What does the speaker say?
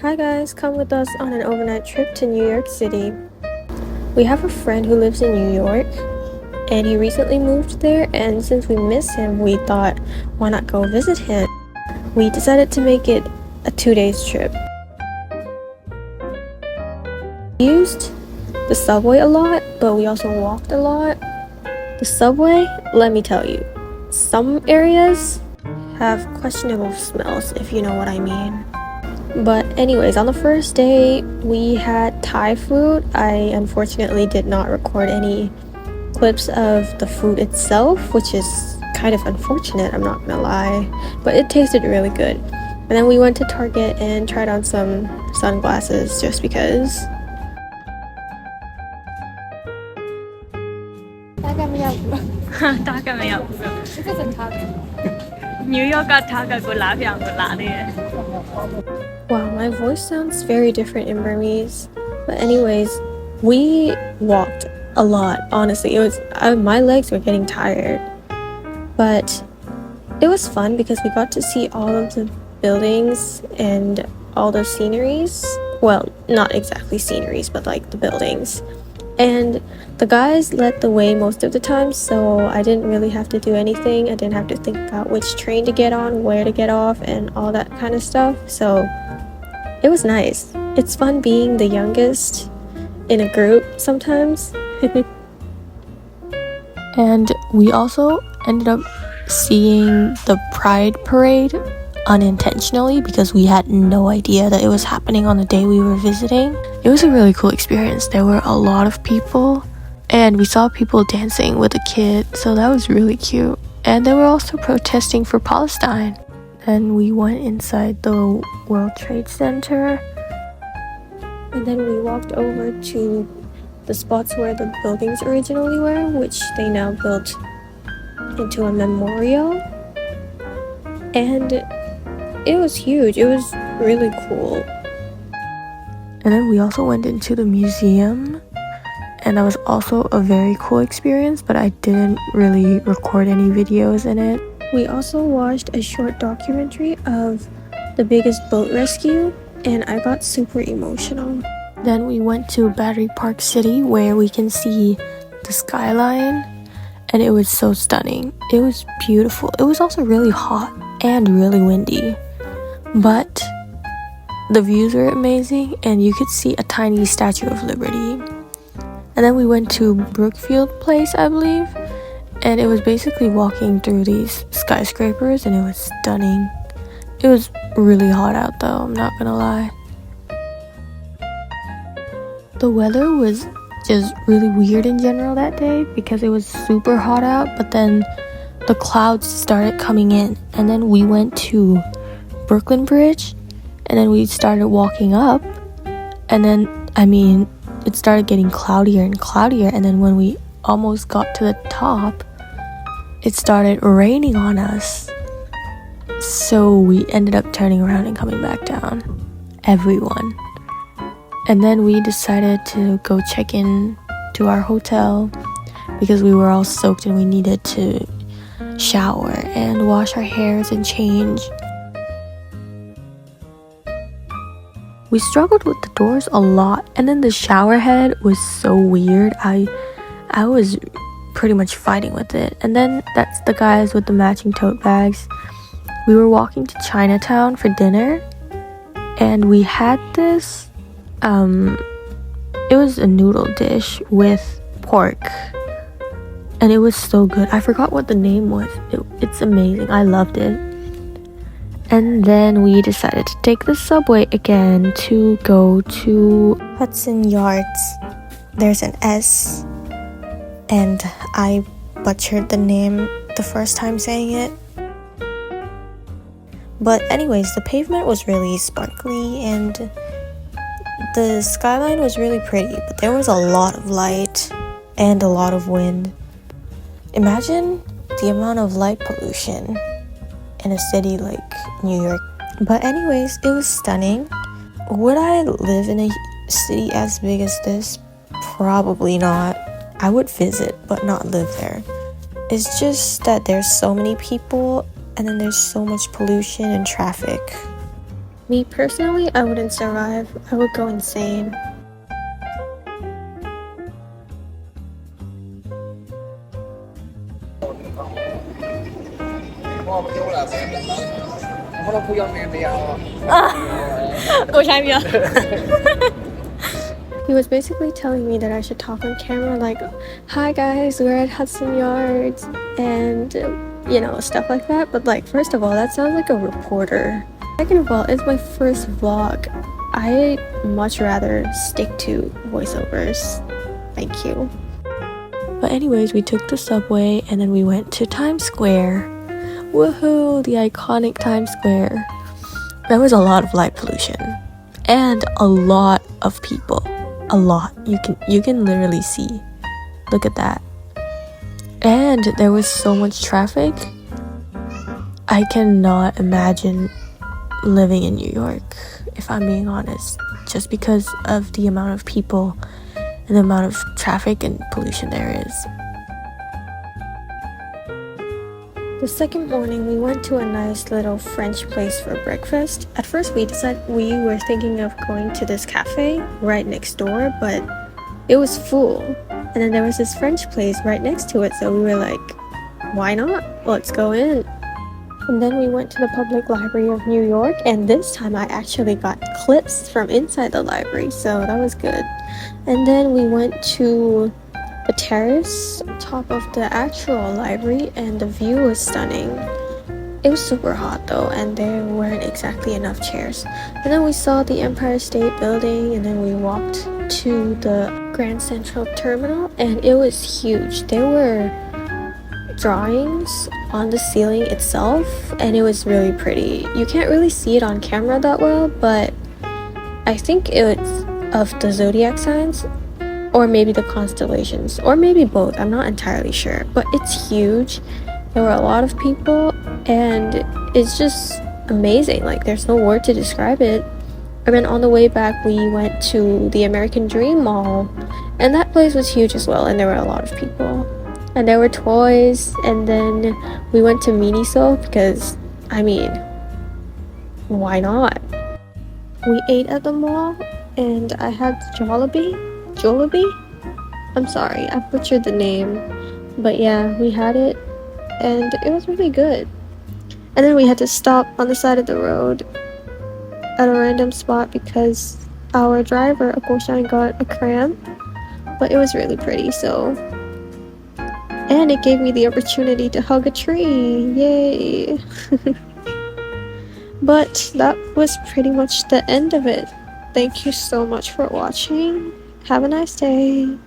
Hi guys, come with us on an overnight trip to New York City. We have a friend who lives in New York and he recently moved there, and since we miss him, we thought, why not go visit him? We decided to make it a 2 days trip. We used the subway a lot, but we also walked a lot. The subway, let me tell you, some areas have questionable smells, if you know what I mean. But anyways, on the first day, we had Thai food. I unfortunately did not record any clips of the food itself, which is kind of unfortunate, I'm not gonna lie. But it tasted really good. And then we went to Target and tried on some sunglasses just because. Wow, my voice sounds very different in Burmese. But anyways, we walked a lot, honestly. It was my legs were getting tired. But it was fun because we got to see all of the buildings and all the sceneries. Well, not exactly sceneries, but like the buildings. And the guys led the way most of the time, so I didn't really have to do anything. I didn't have to think about which train to get on, where to get off, and all that kind of stuff. So it was nice. It's fun being the youngest in a group sometimes. And we also ended up seeing the Pride Parade unintentionally because we had no idea that it was happening on the day we were visiting. It was a really cool experience. There were a lot of people and we saw people dancing with a kid, so that was really cute. And they were also protesting for Palestine. Then we went inside the World Trade Center, and then we walked over to the spots where the buildings originally were, which they now built into a memorial. And it was huge. It was really cool. And then we also went into the museum, and that was also a very cool experience, but I didn't really record any videos in it. We also watched a short documentary of the biggest boat rescue, and I got super emotional. Then we went to Battery Park City where we can see the skyline, and it was so stunning. It was beautiful. It was also really hot and really windy, but the views were amazing and you could see a tiny Statue of Liberty. And then we went to Brookfield Place, I believe, and it was basically walking through these skyscrapers and it was stunning. It was really hot out though, I'm not gonna lie. The weather was just really weird in general that day because it was super hot out, but then the clouds started coming in, and then we went to Brooklyn Bridge, and then we started walking up, and then it started getting cloudier and cloudier, and then when we almost got to the top, it started raining on us. So we ended up turning around and coming back down, everyone. And then we decided to go check in to our hotel because we were all soaked and we needed to shower and wash our hairs and change. We struggled with the doors a lot, and then the shower head was so weird. I was pretty much fighting with it. And then that's the guys with the matching tote bags. We were walking to Chinatown for dinner, and we had this it was a noodle dish with pork, and it was so good. I forgot what the name was. It's amazing. I loved it. And then we decided to take the subway again to go to Hudson Yards. There's an S, and I butchered the name the first time saying it. But anyways, the pavement was really sparkly and the skyline was really pretty, but there was a lot of light and a lot of wind. Imagine the amount of light pollution in a city like New York. But anyways, it was stunning. Would I live in a city as big as this? Probably not. I would visit, but not live there. It's just that there's so many people, and then there's so much pollution and traffic. Me personally, I wouldn't survive. I would go insane. He was basically telling me that I should talk on camera, like, hi guys, we're at Hudson Yards, and stuff like that. But, like, first of all, that sounds like a reporter. Second of all, it's my first vlog. I much rather stick to voiceovers. Thank you. But anyways, we took the subway and then we went to Times Square. Woohoo, the iconic Times Square. There was a lot of light pollution and a lot of people. A lot. You can literally see. Look at that. And there was so much traffic. I cannot imagine living in New York, if I'm being honest, just because of the amount of people and the amount of traffic and pollution there is. The second morning, we went to a nice little French place for breakfast. At first, we were thinking of going to this cafe right next door, but it was full. And then there was this French place right next to it, so we were like, why not? Let's go in. And then we went to the Public Library of New York, and this time I actually got clips from inside the library, so that was good. And then we went to the terrace on top of the actual library, and the view was stunning. It was super hot though, and there weren't exactly enough chairs. And then we saw the Empire State Building, and then we walked to the Grand Central Terminal, and it was huge. There were drawings on the ceiling itself, and it was really pretty. You can't really see it on camera that well, but I think it's of the zodiac signs, or maybe the constellations, or maybe both. I'm not entirely sure, but it's huge. There were a lot of people, and it's just amazing. Like, there's no word to describe it. And then on the way back, we went to the American Dream Mall, and that place was huge as well, and there were a lot of people. And there were toys, and then we went to Miniso because, I mean, why not? We ate at the mall, and I had Jollibee? I'm sorry, I butchered the name. But yeah, we had it, and it was really good. And then we had to stop on the side of the road at a random spot because our driver, Akoshan, got a cramp. But it was really pretty, so... And it gave me the opportunity to hug a tree. Yay! But that was pretty much the end of it. Thank you so much for watching. Have a nice day.